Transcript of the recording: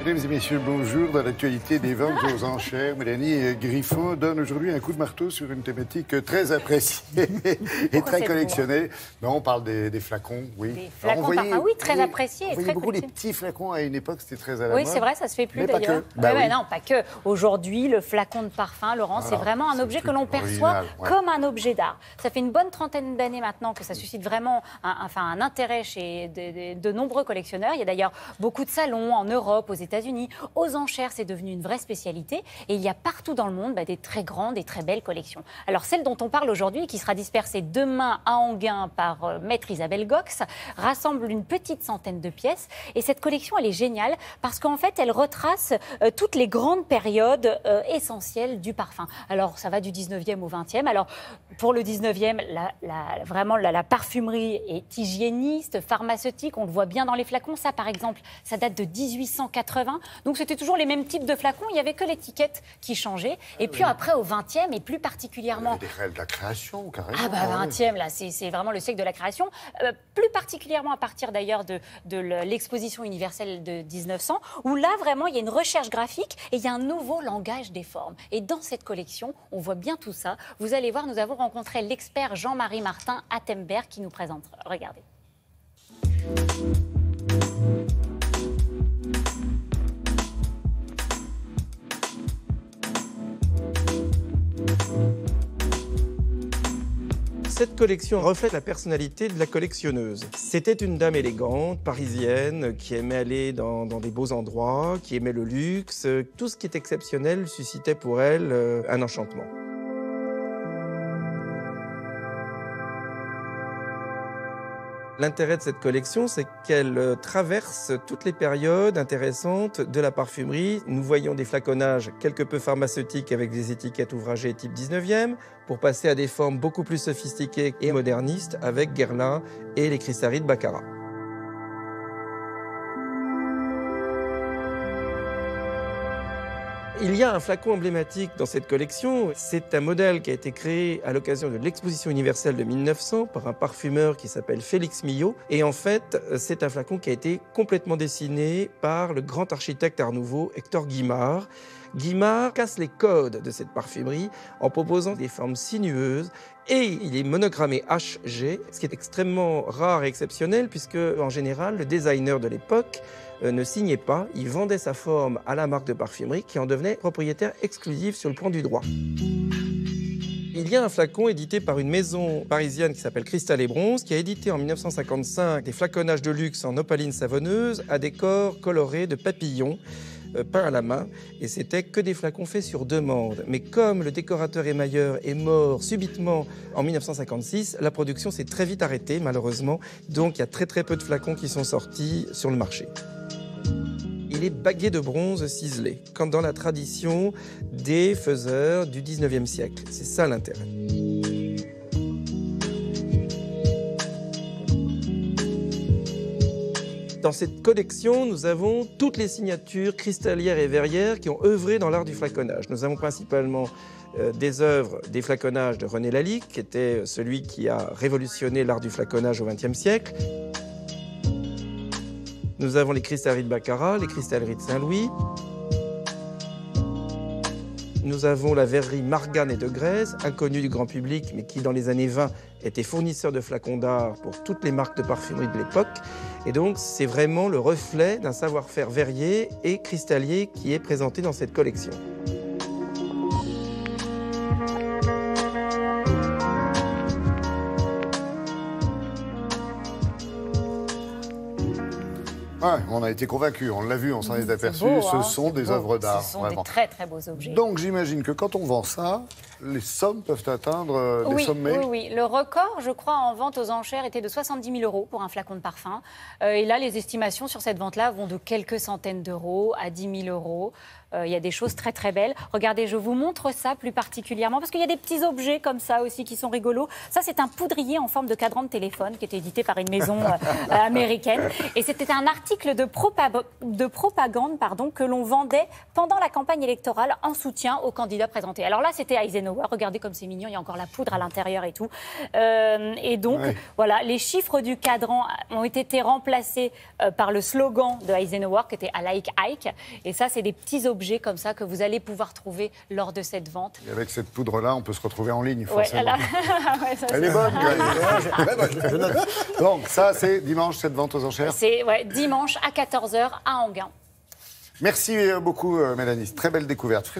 Mesdames et messieurs, bonjour. Dans l'actualité des ventes aux enchères, Mélanie Griffon donne aujourd'hui un coup de marteau sur une thématique très appréciée et très collectionnée. Ben, on parle des flacons, oui. Des flacons parfum, oui, très appréciés. On voyait beaucoup les petits flacons à une époque, c'était très à la mode. Oui, c'est vrai, ça se fait plus d'ailleurs. Non, pas que. Aujourd'hui, le flacon de parfum, Laurent, c'est vraiment un objet que l'on perçoit comme un objet d'art. Ça fait une bonne trentaine d'années maintenant que ça suscite vraiment un intérêt chez de nombreux collectionneurs. Il y a d'ailleurs beaucoup de salons en Europe, aux États-Unis. Aux enchères, c'est devenu une vraie spécialité. Et il y a partout dans le monde des très grandes et très belles collections. Alors, celle dont on parle aujourd'hui, qui sera dispersée demain à Enghien par maître Isabelle Gox, rassemble une petite centaine de pièces. Et cette collection, elle est géniale parce qu'en fait, elle retrace toutes les grandes périodes essentielles du parfum. Alors, ça va du 19e au 20e. Alors, pour le 19e, vraiment, la parfumerie est hygiéniste, pharmaceutique. On le voit bien dans les flacons. Ça, par exemple, ça date de 1880. Donc, c'était toujours les mêmes types de flacons. Il n'y avait que l'étiquette qui changeait. Et puis après, au 20e, et plus particulièrement... Il y avait de la création, carrément. Ah bah, 20e, là, c'est vraiment le siècle de la création. Plus particulièrement à partir d'ailleurs de l'exposition universelle de 1900, où là, vraiment, il y a une recherche graphique et il y a un nouveau langage des formes. Et dans cette collection, on voit bien tout ça. Vous allez voir, nous avons rencontré l'expert Jean-Marie Martin Attenberg qui nous présente. Regardez. Cette collection reflète la personnalité de la collectionneuse. C'était une dame élégante, parisienne, qui aimait aller dans des beaux endroits, qui aimait le luxe. Tout ce qui est exceptionnel suscitait pour elle un enchantement. L'intérêt de cette collection, c'est qu'elle traverse toutes les périodes intéressantes de la parfumerie. Nous voyons des flaconnages quelque peu pharmaceutiques avec des étiquettes ouvragées type 19e, pour passer à des formes beaucoup plus sophistiquées et modernistes avec Guerlain et les cristalleries de Baccarat. Il y a un flacon emblématique dans cette collection. C'est un modèle qui a été créé à l'occasion de l'exposition universelle de 1900 par un parfumeur qui s'appelle Félix Millau. Et en fait, c'est un flacon qui a été complètement dessiné par le grand architecte Art Nouveau, Hector Guimard. Guimard casse les codes de cette parfumerie en proposant des formes sinueuses et il est monogrammé HG, ce qui est extrêmement rare et exceptionnel puisque, en général, le designer de l'époque ne signait pas, il vendait sa forme à la marque de parfumerie qui en devenait propriétaire exclusif sur le plan du droit. Il y a un flacon édité par une maison parisienne qui s'appelle Cristal et Bronze, qui a édité en 1955 des flaconnages de luxe en opaline savonneuse à décor coloré de papillons peints à la main, et c'était que des flacons faits sur demande. Mais comme le décorateur émailleur est mort subitement en 1956, la production s'est très vite arrêtée, malheureusement, donc il y a très peu de flacons qui sont sortis sur le marché. Il est bagué de bronze ciselé, comme dans la tradition des faiseurs du 19e siècle. C'est ça l'intérêt. Dans cette collection, nous avons toutes les signatures cristallières et verrières qui ont œuvré dans l'art du flaconnage. Nous avons principalement des œuvres, des flaconnages de René Lalique, qui était celui qui a révolutionné l'art du flaconnage au XXe siècle. Nous avons les cristalleries de Baccarat, les cristalleries de Saint-Louis. Nous avons la verrerie Margane et de Grèze, inconnue du grand public, mais qui, dans les années 20, était fournisseur de flacons d'art pour toutes les marques de parfumerie de l'époque. Et donc, c'est vraiment le reflet d'un savoir-faire verrier et cristallier qui est présenté dans cette collection. Ouais, on a été convaincus, on l'a vu, on s'en est aperçu. Beau, ce sont des œuvres d'art. Ce sont des très beaux objets. Donc j'imagine que quand on vend ça, les sommes peuvent atteindre des sommets. Oui. Le record, je crois, en vente aux enchères était de 70 000 € pour un flacon de parfum. Et là, les estimations sur cette vente-là vont de quelques centaines d'euros à 10 000 €. Il y a des choses très belles. Regardez, je vous montre ça plus particulièrement parce qu'il y a des petits objets comme ça aussi qui sont rigolos. Ça, c'est un poudrier en forme de cadran de téléphone qui était édité par une maison américaine. Et c'était un article de propagande que l'on vendait pendant la campagne électorale en soutien aux candidats présentés. Alors là, c'était Eisenhower. Eisenhower. Regardez comme c'est mignon, il y a encore la poudre à l'intérieur et tout. Et donc, voilà, les chiffres du cadran ont été remplacés par le slogan de Eisenhower qui était « I like Ike ». Et ça, c'est des petits objets comme ça que vous allez pouvoir trouver lors de cette vente. Et avec cette poudre-là, on peut se retrouver en ligne, forcément. Ouais, elle est bonne. Je note. Donc, ça, c'est dimanche, cette vente aux enchères. C'est dimanche à 14h à Enghien. Merci beaucoup, Mélanie. Très belle découverte.